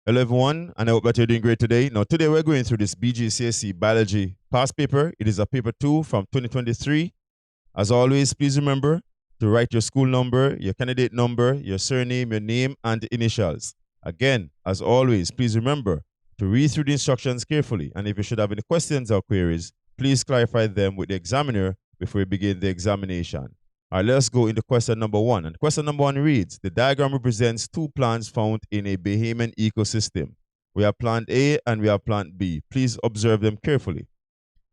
Hello everyone, and I hope that you're doing great today. Now today we're going through this BGCSE Biology past paper. It is a paper 2 from 2023. As always, please remember to write your school number, your candidate number, your surname, your name, and initials. Again, as always, please remember to read through the instructions carefully, and if you should have any questions or queries, please clarify them with the examiner before we begin the examination. All right, let's go into question number 1. And question number 1 reads, the diagram represents two plants found in a Bahamian ecosystem. We have plant A and we have plant B. Please observe them carefully.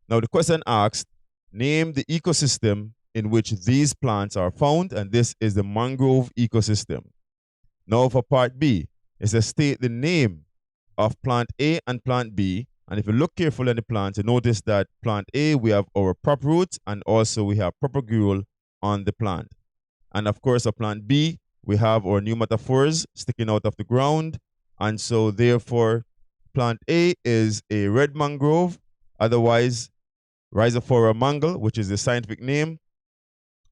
Now the question asks, name the ecosystem in which these plants are found, and this is the mangrove ecosystem. Now for part B, it says state the name of plant A and plant B. And if you look carefully at the plants, you notice that plant A, we have our prop roots, and also we have propagule on the plant. And of course, a plant B, we have our pneumatophores sticking out of the ground. And so therefore, plant A is a red mangrove, otherwise Rhizophora mangle, which is the scientific name.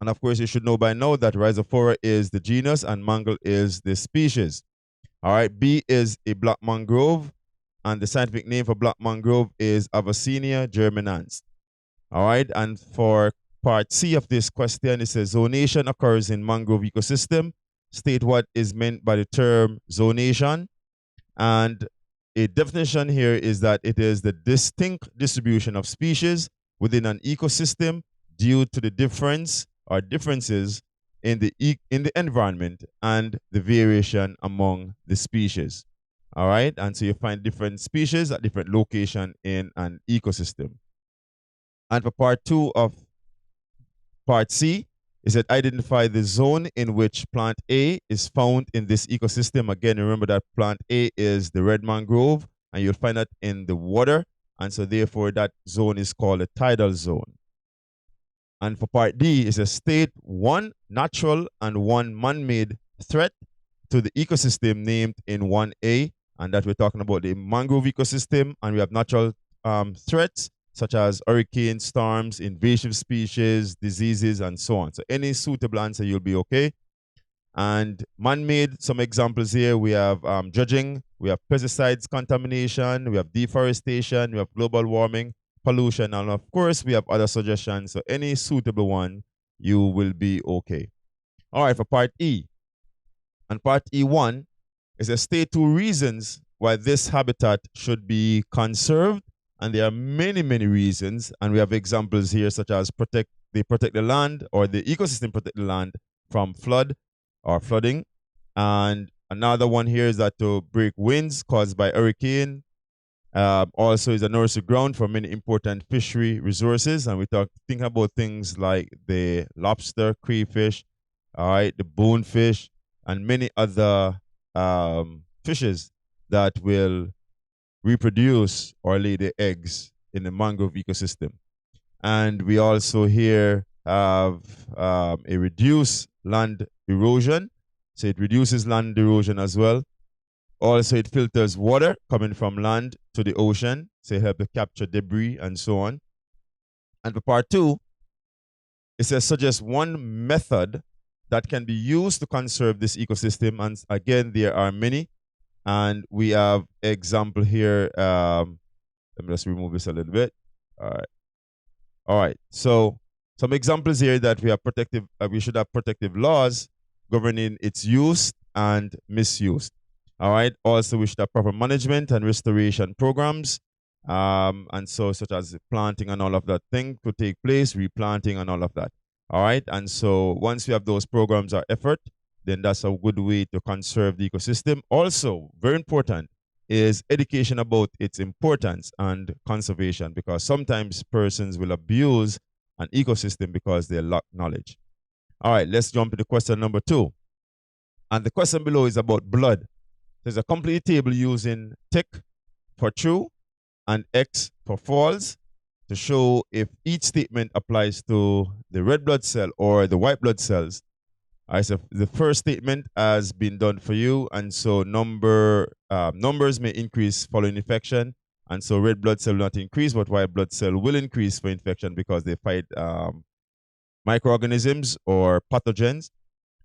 And of course, you should know by now that Rhizophora is the genus and mangle is the species. All right, B is a black mangrove, and the scientific name for black mangrove is Avicennia germinans. All right, and for part C of this question, it says zonation occurs in mangrove ecosystem. State what is meant by the term zonation. And a definition here is that it is the distinct distribution of species within an ecosystem due to the difference or differences in the environment and the variation among the species. All right, and so you find different species at different location in an ecosystem. And for part 2 of part C, it said identify the zone in which plant A is found in this ecosystem. Again, remember that plant A is the red mangrove, and you'll find that in the water, and so therefore that zone is called a tidal zone. And for part D, it says state one natural and one man-made threat to the ecosystem named in 1A, and that we're talking about the mangrove ecosystem, and we have natural threats such as hurricanes, storms, invasive species, diseases, and so on. So any suitable answer, you'll be okay. And man-made, some examples here, we have dredging, we have pesticides contamination, we have deforestation, we have global warming, pollution, and of course, we have other suggestions. So any suitable one, you will be okay. All right, for part E. And part E1 is a state 2 reasons why this habitat should be conserved. And there are many, many reasons. And we have examples here such as they protect the land, or the ecosystem protect the land from flood or flooding. And another one here is that to break winds caused by hurricane. Also is a nursery ground for many important fishery resources. And we think about things like the lobster, crayfish, all right, the bonefish, and many other fishes that will reproduce or lay the eggs in the mangrove ecosystem. And we also here have a reduced land erosion. So it reduces land erosion as well. Also, it filters water coming from land to the ocean. So it helps to capture debris and so on. And for part 2, it says suggest one method that can be used to conserve this ecosystem. And again, there are many. And we have example here. Let me just remove this a little bit. All right. All right. So some examples here that we have we should have protective laws governing its use and misuse. All right. Also, we should have proper management and restoration programs. And so such as planting and all of that thing could take place, replanting and all of that. All right. And so once we have those programs or effort, then that's a good way to conserve the ecosystem. Also, very important is education about its importance and conservation, because sometimes persons will abuse an ecosystem because they lack knowledge. All right, let's jump to question number 2. And the question below is about blood. There's a complete table using tick for true and X for false to show if each statement applies to the red blood cell or the white blood cells. All right, so the first statement has been done for you, and so numbers may increase following infection, and so red blood cell will not increase, but white blood cell will increase for infection because they fight microorganisms or pathogens.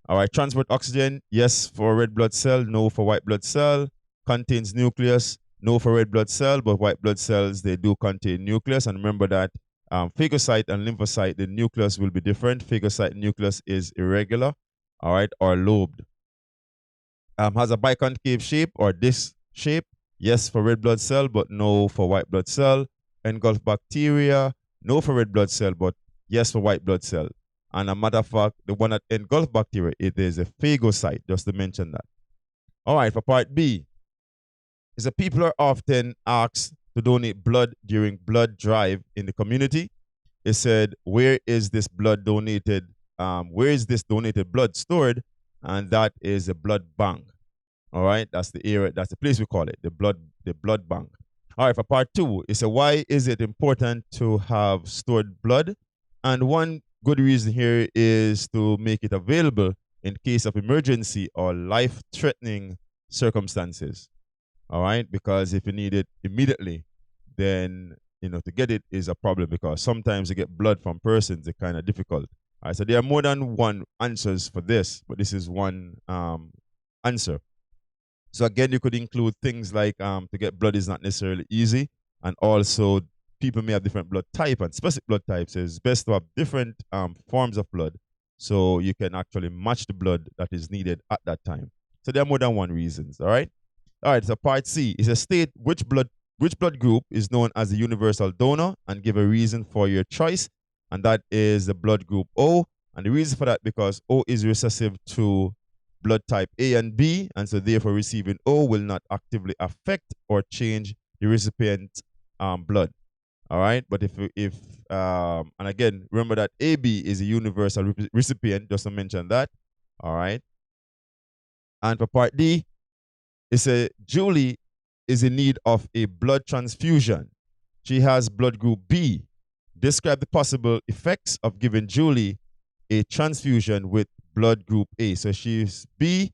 All right, transport oxygen, yes for red blood cell, no for white blood cell. contains nucleus. No for red blood cell, but white blood cells, they do contain nucleus. And remember that phagocyte and lymphocyte, the nucleus will be different. Phagocyte nucleus is irregular, all right, or lobed. Has a biconcave shape or disc shape. Yes for red blood cell, but no for white blood cell. Engulf bacteria, no for red blood cell, but yes for white blood cell. And a matter of fact, the one that engulf bacteria, it is a phagocyte, just to mention that. All right, for part B, is that people are often asked to donate blood during blood drive in the community. It said, where is this blood donated? Where is this donated blood stored? And that is a blood bank. All right, that's the area, that's the place we call it, the blood bank. All right, for part 2, it said, why is it important to have stored blood? And one good reason here is to make it available in case of emergency or life-threatening circumstances. All right, because if you need it immediately, then to get it is a problem, because sometimes you get blood from persons, it's kind of difficult. All right, so there are more than one answers for this, but this is one answer. So again, you could include things like to get blood is not necessarily easy, and also people may have different blood type and specific blood types. So it's best to have different forms of blood so you can actually match the blood that is needed at that time. So there are more than one reasons. All right. So part C is a state which blood group is known as a universal donor, and give a reason for your choice, and that is the blood group O. And the reason for that, because O is recessive to blood type A and B, and so therefore receiving O will not actively affect or change the recipient's blood. All right, but if and again, remember that AB is a universal recipient, just to mention that. All right, and for part D, it's a Julie is in need of a blood transfusion. She has blood group B. Describe the possible effects of giving Julie a transfusion with blood group A. So she's B.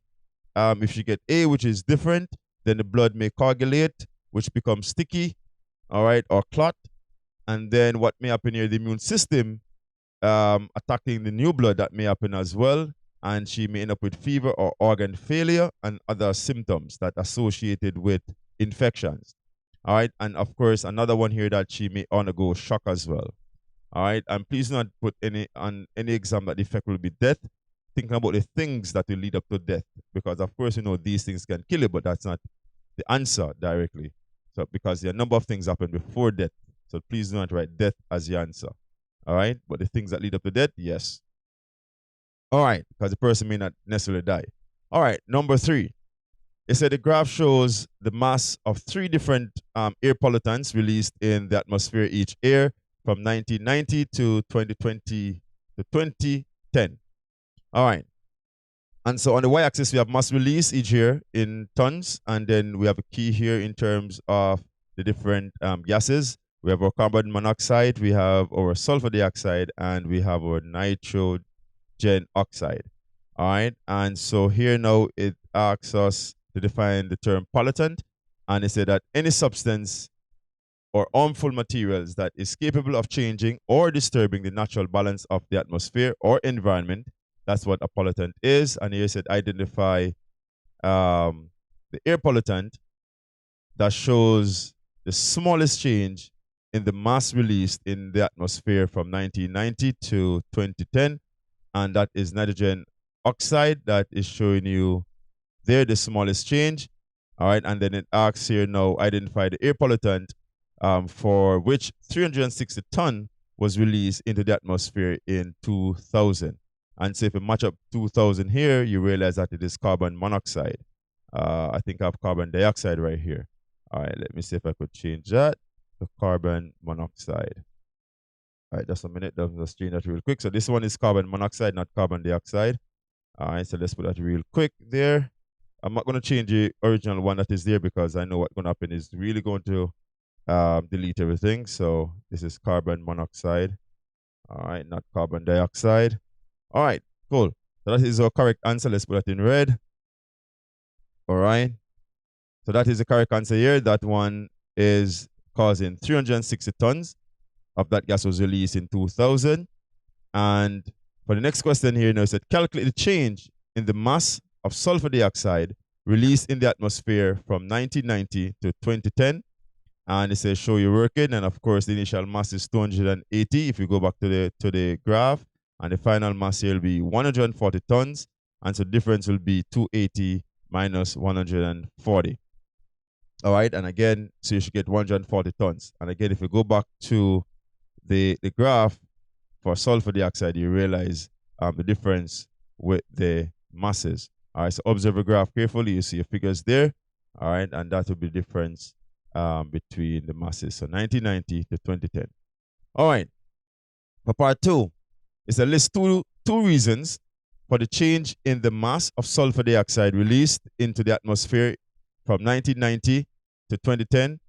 If she get A, which is different, then the blood may coagulate, which becomes sticky, all right, or clot. And then what may happen here, the immune system attacking the new blood, that may happen as well. And she may end up with fever or organ failure and other symptoms that are associated with infections. All right, and of course, another one here that she may undergo shock as well. All right, and please not put on any exam that the effect will be death. Thinking about the things that will lead up to death, because of course these things can kill you, but that's not the answer directly. So because there are a number of things happen before death, so please do not write death as your answer. All right, but the things that lead up to death, yes. All right, because the person may not necessarily die. All right, number 3. It said the graph shows the mass of 3 different air pollutants released in the atmosphere each year from 1990 to 2020 to 2010. All right. And so on the y-axis, we have mass release each year in tons, and then we have a key here in terms of the different gases. We have our carbon monoxide, we have our sulfur dioxide, and we have our nitrogen oxide. All right. And so here now it asks us to define the term pollutant, and it said that any substance or harmful materials that is capable of changing or disturbing the natural balance of the atmosphere or environment, that's what a pollutant is. And here it said identify the air pollutant that shows the smallest change in the mass released in the atmosphere from 1990 to 2010, and that is nitrogen oxide. That is showing you there the smallest change. All right, and then it asks here now, identify the air pollutant for which 360 ton was released into the atmosphere in 2000. And so if you match up 2000 here, you realize that it is carbon monoxide. I think I have carbon dioxide right here. All right, let me see if I could change that to carbon monoxide. All right, just a minute. Let's change that real quick. So this one is carbon monoxide, not carbon dioxide. All right, so let's put that real quick there. I'm not going to change the original one that is there, because I know what's going to happen is really going to delete everything. So this is carbon monoxide. All right, not carbon dioxide. All right, cool. So that is our correct answer. Let's put that in red. All right. So that is the correct answer here. That one is causing 360 tons of that gas was released in 2000. And for the next question here, now it said calculate the change in the mass of sulfur dioxide released in the atmosphere from 1990 to 2010. And it says show your working, and of course the initial mass is 280. If you go back to the graph, and the final mass here will be 140 tons, and so the difference will be 280 minus 140. All right, and again, so you should get 140 tons. And again, if you go back to the graph for sulfur dioxide, you realize the difference with the masses. All right, so observe the graph carefully. You see your figures there. All right, and that will be the difference between the masses. So 1990 to 2010. All right, for part two, it's a list two reasons for the change in the mass of sulfur dioxide released into the atmosphere from 1990 to 2010.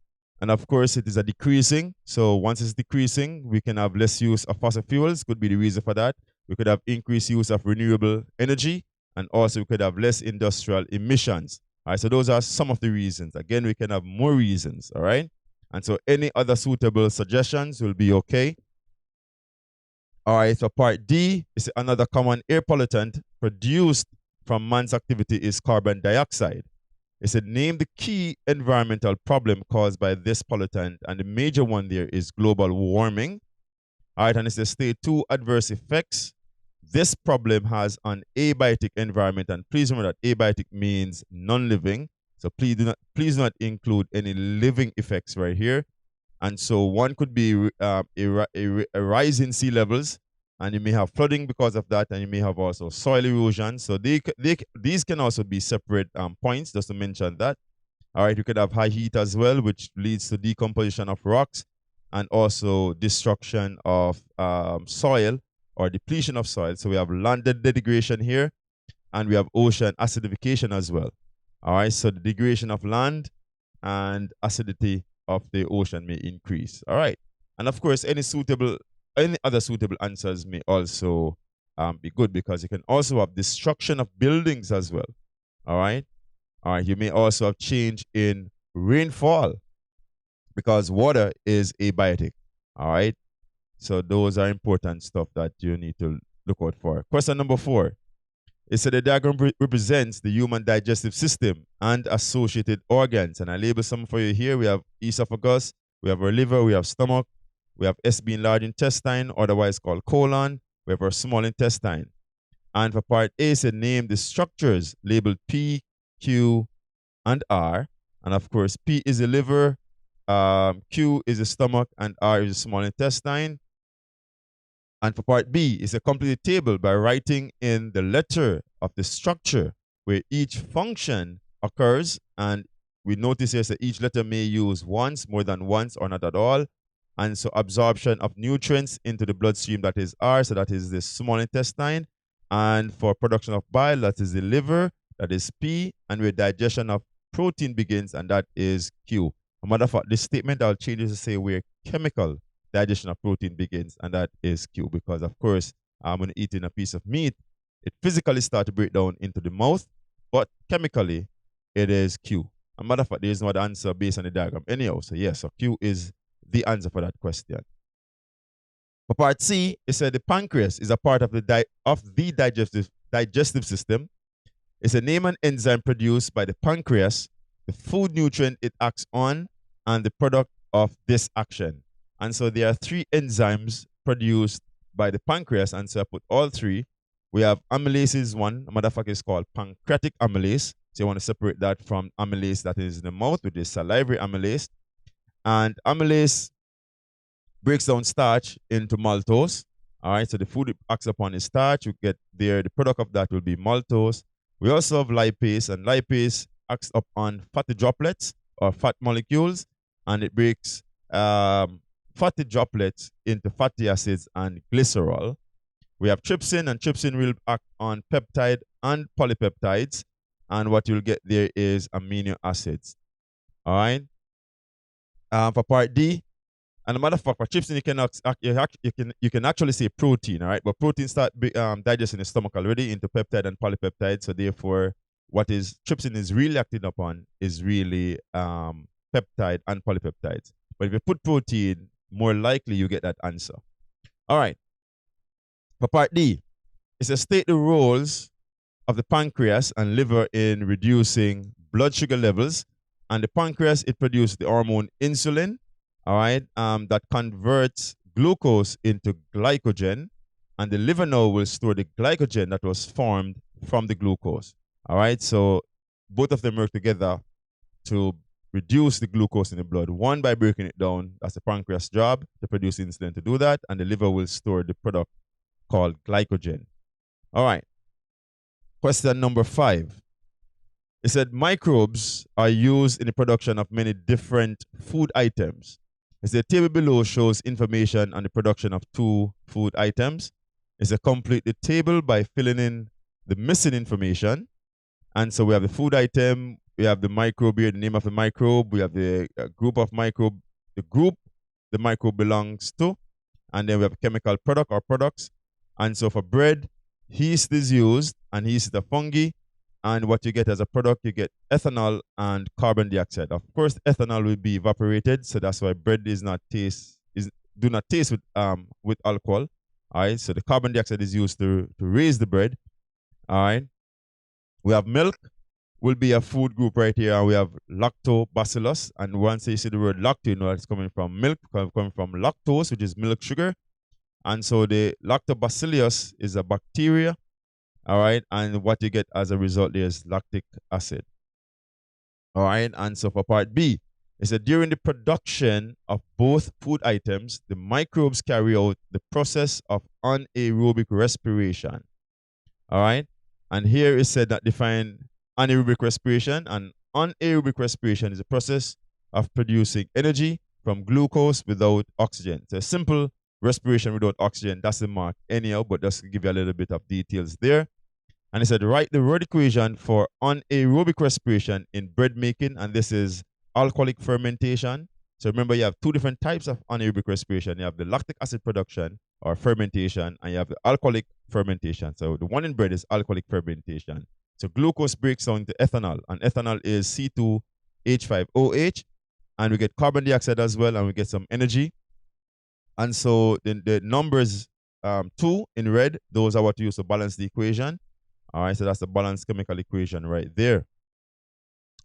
And of course, it is a decreasing. So once it's decreasing, we can have less use of fossil fuels, could be the reason for that. We could have increased use of renewable energy, and also we could have less industrial emissions. All right, so those are some of the reasons. Again, we can have more reasons, all right? And so any other suitable suggestions will be okay. All right, so part D is another common air pollutant produced from man's activity is carbon dioxide. It said name the key environmental problem caused by this pollutant, and the major one there is global warming. All right, and it says state two adverse effects this problem has on abiotic environment, and please remember that abiotic means non-living. So please do not include any living effects right here. And so one could be a rise in sea levels, and you may have flooding because of that, and you may have also soil erosion. So these can also be separate points, just to mention that. All right, you could have high heat as well, which leads to decomposition of rocks and also destruction of soil or depletion of soil. So we have land degradation here, and we have ocean acidification as well. All right, so the degradation of land and acidity of the ocean may increase. All right, and of course, any other suitable answers may also be good, because you can also have destruction of buildings as well. All right, you may also have change in rainfall, because water is abiotic. All right, so those are important stuff that you need to look out for. Question number 4. It said the diagram represents the human digestive system and associated organs. And I label some for you here. We have esophagus, we have our liver, we have stomach, we have SB large intestine, otherwise called colon, we have our small intestine. And for part A, it said name the structures labeled P, Q, and R. And of course, P is the liver, Q is the stomach, and R is the small intestine. And for part B, it's a complete table by writing in the letter of the structure where each function occurs. And we notice here that each letter may use once, more than once, or not at all. And so absorption of nutrients into the bloodstream, that is R, so that is the small intestine. And for production of bile, that is the liver, that is P. And where digestion of protein begins, and that is Q. As a matter of fact, this statement I'll change it to say where chemical digestion of protein begins, and that is Q, because of course, when eating a piece of meat, it physically starts to break down into the mouth, but chemically, it is Q. As a matter of fact, there is no other answer based on the diagram anyhow. So yes, so Q is the answer for that question. For part C, it said the pancreas is a part of the digestive system. It's a name an enzyme produced by the pancreas, the food nutrient it acts on, and the product of this action. And so there are 3 enzymes produced by the pancreas, and so I put all 3. We have amylase is one, a motherfucker is called pancreatic amylase. So you want to separate that from amylase that is in the mouth, which is salivary amylase. And amylase breaks down starch into maltose. All right, so the food it acts upon is starch. You get there, the product of that will be maltose. We also have lipase, and lipase acts upon fatty droplets or fat molecules, and it breaks fatty droplets into fatty acids and glycerol. We have trypsin, and trypsin will act on peptide and polypeptides, and what you'll get there is amino acids. All right. For part D, and a matter of fact, for trypsin, you can actually say protein, all right? But protein start digesting in the stomach already into peptide and polypeptide. So therefore, what is trypsin is really acting upon is really peptide and polypeptides. But if you put protein, more likely you get that answer. All right. For part D, it's a state the roles of the pancreas and liver in reducing blood sugar levels. And the pancreas, it produces the hormone insulin, all right, that converts glucose into glycogen. And the liver now will store the glycogen that was formed from the glucose, all right? So both of them work together to reduce the glucose in the blood. One by breaking it down, that's the pancreas job to produce insulin to do that, and the liver will store the product called glycogen. All right. Question number 5. It said microbes are used in the production of many different food items. As the table below shows information on the production of 2 food items. It's a complete the table by filling in the missing information. And so we have the food item, we have the microbe here, the name of the microbe, we have the group of microbe, the group the microbe belongs to, and then we have a chemical product or products. And so for bread, yeast is used, and yeast is the fungi, and what you get as a product, you get ethanol and carbon dioxide. Of course, ethanol will be evaporated, so that's why bread do not taste with alcohol. All right, so the carbon dioxide is used to raise the bread. All right, we have milk, will be a food group right here, and we have lactobacillus. And once you see the word lacto, you know it's coming from milk, coming from lactose, which is milk sugar. And so the lactobacillus is a bacteria, all right, and what you get as a result there is lactic acid. All right, and so for part B, it said during the production of both food items, the microbes carry out the process of anaerobic respiration. All right, and here it said that define anaerobic respiration, and anaerobic respiration is a process of producing energy from glucose without oxygen. So simple respiration without oxygen, that's the mark anyhow, but just to give you a little bit of details there. And it said write the word equation for anaerobic respiration in bread making, and this is alcoholic fermentation. So remember, you have 2 different types of anaerobic respiration. You have the lactic acid production or fermentation, and you have the alcoholic fermentation. So the one in bread is alcoholic fermentation. So glucose breaks down to ethanol, and ethanol is C2H5OH, and we get carbon dioxide as well, and we get some energy. And so the numbers 2 in red, those are what you use to balance the equation. All right, so that's the balanced chemical equation right there.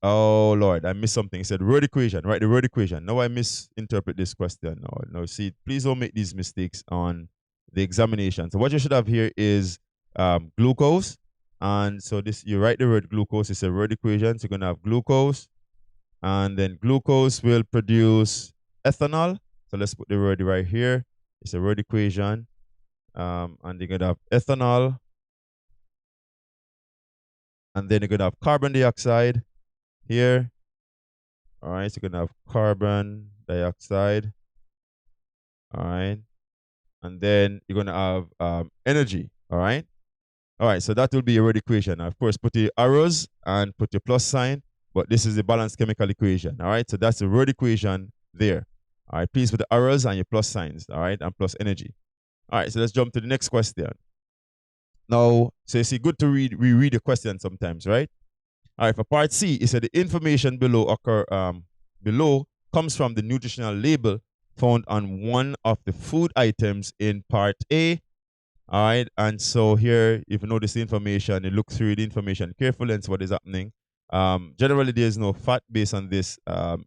Oh, Lord, I missed something. It said word equation, right? The word equation. Now I misinterpret this question. No, see, please don't make these mistakes on the examination. So what you should have here is glucose. And so this, you write the word glucose. It's a word equation. So you're going to have glucose. And then glucose will produce ethanol. So let's put the word right here. It's a word equation. And you're going to have ethanol. And then you're going to have carbon dioxide here. All right, so you're going to have carbon dioxide. All right. And then you're going to have energy. All right. All right, so that will be your word equation. Now, of course, put your arrows and put your plus sign, but this is the balanced chemical equation. All right, so that's the word equation there. All right, please put the arrows and your plus signs. All right, and plus energy. All right, so let's jump to the next question. Now, so you see, good to reread the question sometimes, right? All right, for part C, it said the information below comes from the nutritional label found on one of the food items in part A. All right, and so here, if you notice the information, you look through the information carefully and see what is happening. Generally, there's no fat based on this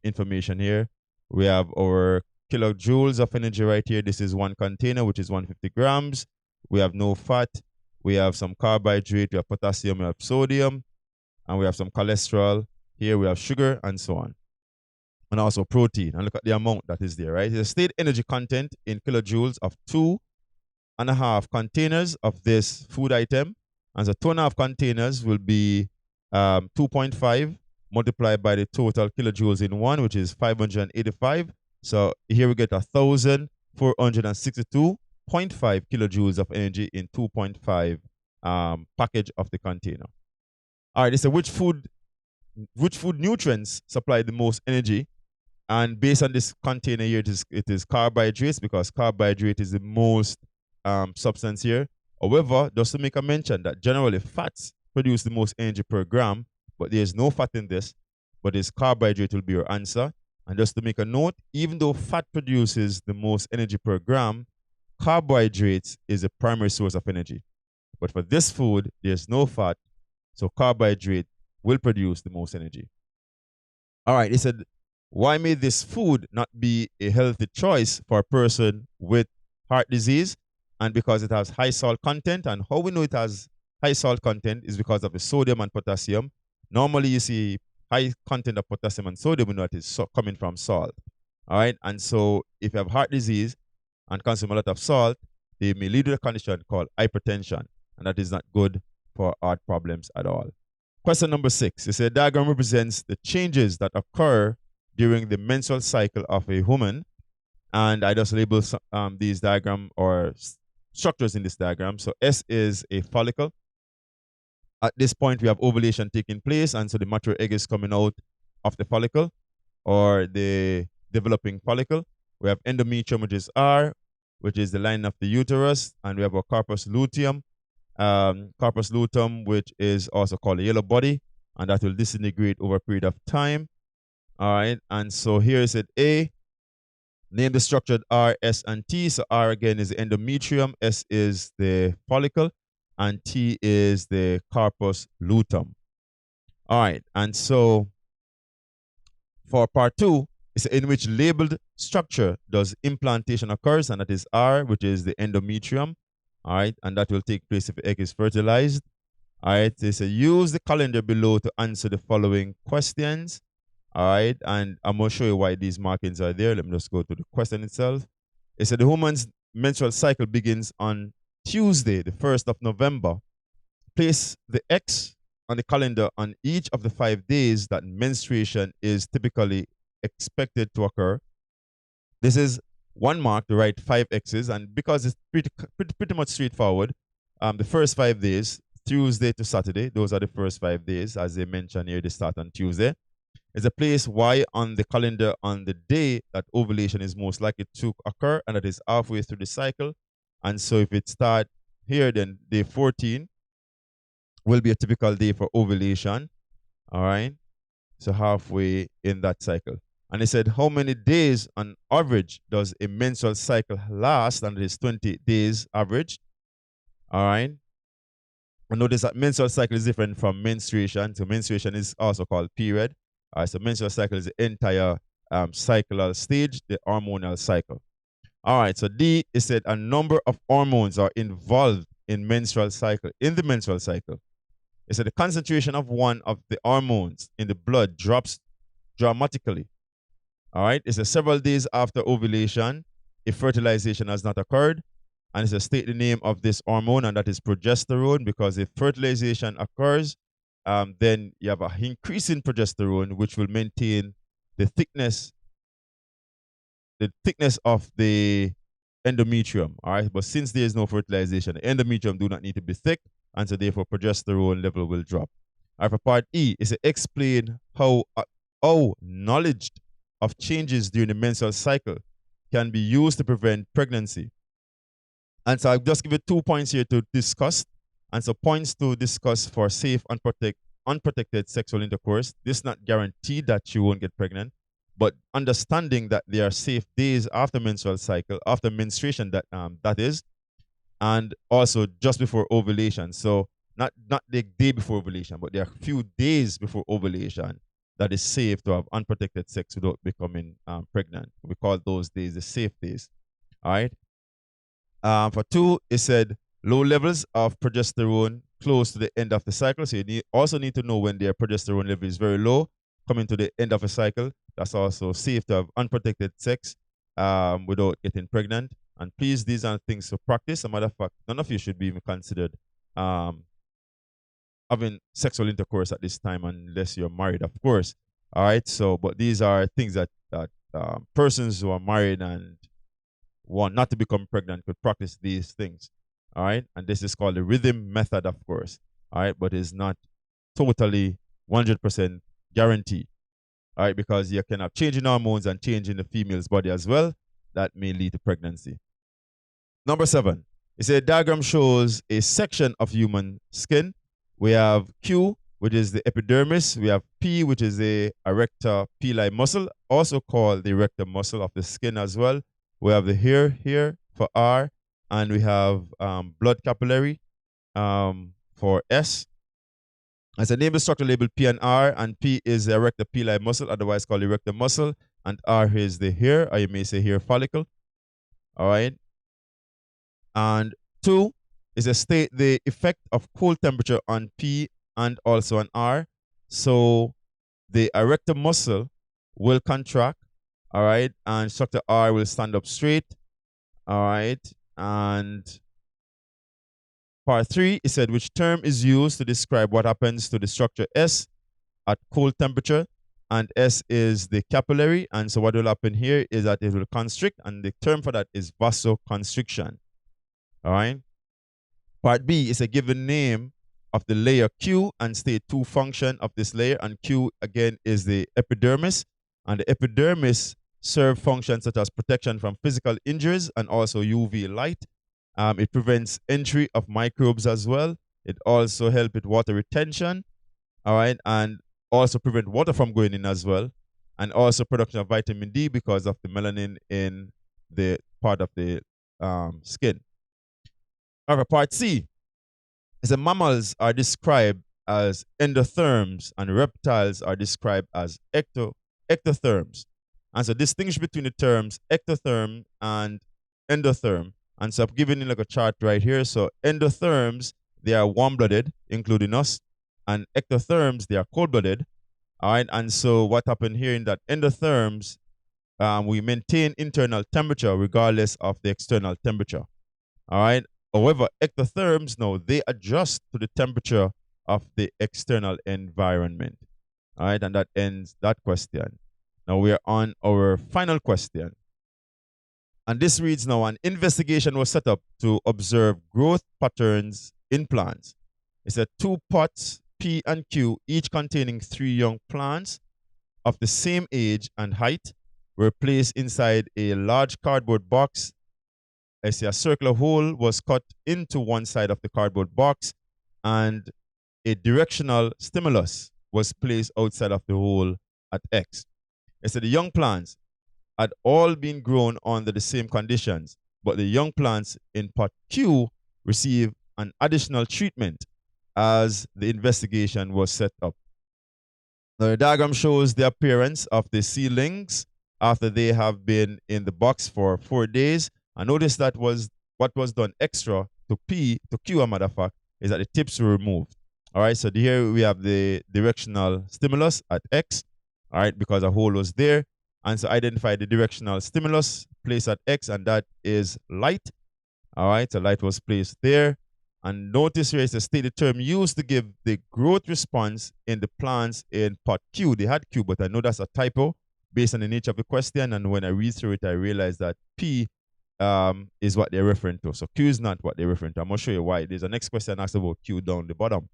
information here. We have our kilojoules of energy right here. This is one container, which is 150 grams. We have no fat. We have some carbohydrate, we have potassium, we have sodium, and we have some cholesterol. Here we have sugar and so on. And also protein. And look at the amount that is there, right? The stated energy content in kilojoules of 2.5 containers of this food item. And so 2.5 containers will be 2.5 multiplied by the total kilojoules in one, which is 585. So here we get 1,462.5 kilojoules of energy in 2.5 package of the container. All right, so which food nutrients supply the most energy? And based on this container here, it is carbohydrates, because carbohydrate is the most substance here. However, just to make a mention that generally fats produce the most energy per gram, but there's no fat in this, but this carbohydrate will be your answer. And just to make a note, even though fat produces the most energy per gram, carbohydrates is a primary source of energy. But for this food, there's no fat, So carbohydrate will produce the most energy. All right, he said, why may this food not be a healthy choice for a person with heart disease? And because it has high salt content. And how we know it has high salt content is because of the sodium and potassium. Normally, you see high content of potassium and sodium, we know it is coming from salt. All right, and so if you have heart disease and consume a lot of salt, they may lead to a condition called hypertension, and that is not good for heart problems at all. Question number 6. It says, diagram represents the changes that occur during the menstrual cycle of a woman. And I just label these diagram or structures in this diagram. So S is a follicle. At this point, we have ovulation taking place, and so the mature egg is coming out of the follicle or the developing follicle. We have endometrium, which is R, which is the lining of the uterus, and we have a corpus luteum, which is also called a yellow body, and that will disintegrate over a period of time. All right, and so here is it A. Name the structure R, S, and T. So R again is the endometrium, S is the follicle, and T is the corpus luteum. All right, and so for part 2, it's in which labeled structure does implantation occurs, and that is R, which is the endometrium. All right, and that will take place if the egg is fertilized. All right, they say use the calendar below to answer the following questions. All right, and I'm going to show you why these markings are there. Let me just go to the question itself. It said the woman's menstrual cycle begins on Tuesday, the 1st of November. Place the X on the calendar on each of the 5 days that menstruation is typically expected to occur. This is one mark to write 5 X's, and because it's pretty much straightforward, the first 5 days, Tuesday to Saturday, those are the first 5 days, as they mentioned here, they start on Tuesday. There's a place Y on the calendar on the day that ovulation is most likely to occur, and that is halfway through the cycle. And so if it starts here, then day 14 will be a typical day for ovulation. All right. So halfway in that cycle. And he said, how many days on average does a menstrual cycle last? And it is 20 days average. All right. And notice that menstrual cycle is different from menstruation. So menstruation is also called period. All right. So menstrual cycle is the entire cyclical stage, the hormonal cycle. All right. So D, it said a number of hormones are involved in menstrual cycle. In the menstrual cycle, it said the concentration of one of the hormones in the blood drops dramatically. All right. It says several days after ovulation, if fertilization has not occurred, and it says state the name of this hormone, and that is progesterone, because if fertilization occurs, then you have an increase in progesterone, which will maintain the thickness of the endometrium. All right. But since there is no fertilization, the endometrium do not need to be thick, and so therefore progesterone level will drop. All right, for part E, is to explain how knowledge of changes during the menstrual cycle can be used to prevent pregnancy. And so I'll just give you 2 points here to discuss. And so points to discuss for safe and unprotected sexual intercourse. This is not guaranteed that you won't get pregnant, but understanding that there are safe days after menstrual cycle, after menstruation that is, and also just before ovulation. So not the day before ovulation, but there are a few days before ovulation that is safe to have unprotected sex without becoming pregnant. We call those days the safe days. All right. For 2, it said low levels of progesterone close to the end of the cycle. So you also need to know when their progesterone level is very low, coming to the end of a cycle. That's also safe to have unprotected sex without getting pregnant. And please, these are things to practice. As a matter of fact, none of you should be even considered having sexual intercourse at this time unless you're married, of course. All right. So, but these are things that persons who are married and want not to become pregnant could practice these things. All right. And this is called the rhythm method, of course. All right. But it's not totally 100% guaranteed. All right. Because you can have change in hormones and change in the female's body as well. That may lead to pregnancy. Number 7. It's a diagram shows a section of human skin. We have Q, which is the epidermis. We have P, which is the erector pili muscle, also called the erector muscle of the skin as well. We have the hair here for R, and we have blood capillary for S. As a name the structure labeled P and R, and P is the erector pili muscle, otherwise called erector muscle, and R is the hair, or you may say hair follicle. All right. And 2 is a state the effect of cold temperature on P and also on R. So the erector muscle will contract, all right, and structure R will stand up straight, all right. And part 3, it said which term is used to describe what happens to the structure S at cold temperature, and S is the capillary, and so what will happen here is that it will constrict, and the term for that is vasoconstriction. All right. Part B is a given name of the layer Q and state 2 function of this layer, and Q again is the epidermis, and the epidermis serve functions such as protection from physical injuries and also UV light. It prevents entry of microbes as well. It also helps with water retention, all right, and also prevent water from going in as well, and also production of vitamin D because of the melanin in the part of the skin. However, part C is that mammals are described as endotherms and reptiles are described as ectotherms. And so distinguish between the terms ectotherm and endotherm. And so I'm giving you like a chart right here. So endotherms, they are warm-blooded, including us, and ectotherms, they are cold-blooded. All right, and so what happened here in that endotherms, we maintain internal temperature regardless of the external temperature. All right. However, ectotherms, no, they adjust to the temperature of the external environment. All right, and that ends that question. Now we are on our final question. And this reads now, an investigation was set up to observe growth patterns in plants. It said 2 pots, P and Q, each containing 3 young plants of the same age and height, were placed inside a large cardboard box. I see a circular hole was cut into one side of the cardboard box, and a directional stimulus was placed outside of the hole at X. I said the young plants had all been grown under the same conditions, but the young plants in pot Q received an additional treatment as the investigation was set up. Now, the diagram shows the appearance of the seedlings after they have been in the box for 4 days. I noticed that was what was done extra to Q, a matter of fact, is that the tips were removed. All right, so here we have the directional stimulus at X, all right, because a hole was there. And so identify the directional stimulus placed at X, and that is light. All right, so light was placed there. And notice here is the stated term used to give the growth response in the plants in pot Q. They had Q, but I know that's a typo based on the nature of the question. And when I read through it, I realized that P is what they're referring to. So Q is not what they're referring to. I'm going to show you why. There's a next question asks about Q down the bottom.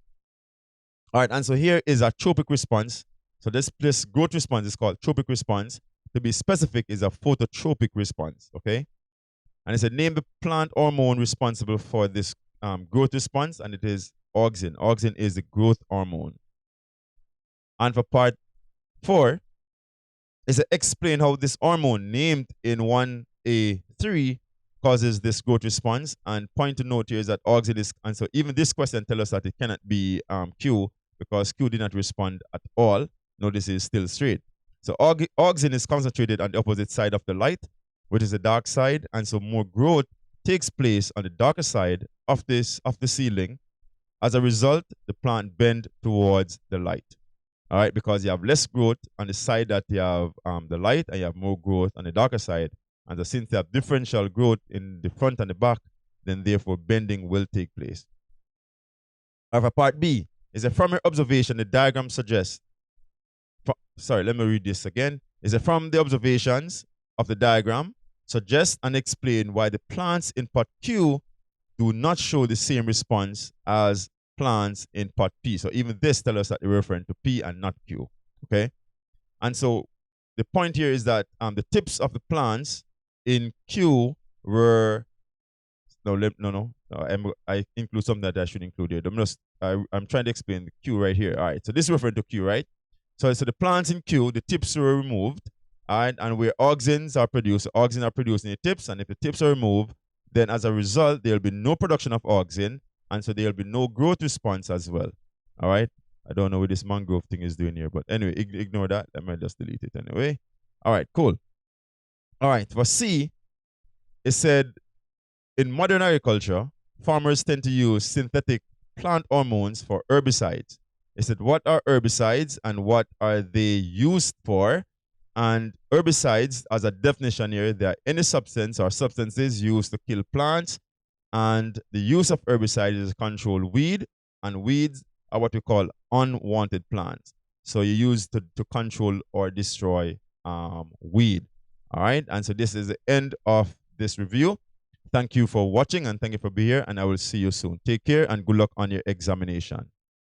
All right, and so here is a tropic response. So this growth response is called tropic response. To be specific, is a phototropic response, okay? And it said name the plant hormone responsible for this growth response, and it is auxin. Auxin is the growth hormone. And for part 4, is to explain how this hormone named in 1A3 causes this growth response. And point to note here is that auxin is, and so even this question tells us that it cannot be Q because Q did not respond at all. Notice it's still straight. So auxin is concentrated on the opposite side of the light, which is the dark side, and so more growth takes place on the darker side of the seedling. As a result, the plant bends towards the light. All right, because you have less growth on the side that you have the light, and you have more growth on the darker side. And so since you have differential growth in the front and the back, then therefore bending will take place. However, part B is that from your observation, the diagram suggests. Sorry, let me read this again. Is that from the observations of the diagram, suggest and explain why the plants in pot Q do not show the same response as plants in pot P. So even this tells us that they're referring to P and not Q. Okay? And so the point here is that the tips of the plants in Q were I include something that I should include here. I'm trying to explain the Q right here. All right, so this is referring to Q, right? So the plants in Q, the tips were removed, all right, and where auxins are produced in the tips, and if the tips are removed, then as a result, there'll be no production of auxin, and so there'll be no growth response as well. All right. I don't know what this mangrove thing is doing here, but anyway, ignore that. I might just delete it anyway. All right, cool. All right, for C, it said in modern agriculture, farmers tend to use synthetic plant hormones for herbicides. It said, what are herbicides and what are they used for? And herbicides, as a definition here, they are any substance or substances used to kill plants. And the use of herbicides is to control weed, and weeds are what we call unwanted plants. So you use to control or destroy weed. All right. And so this is the end of this review. Thank you for watching and thank you for being here. And I will see you soon. Take care and good luck on your examination.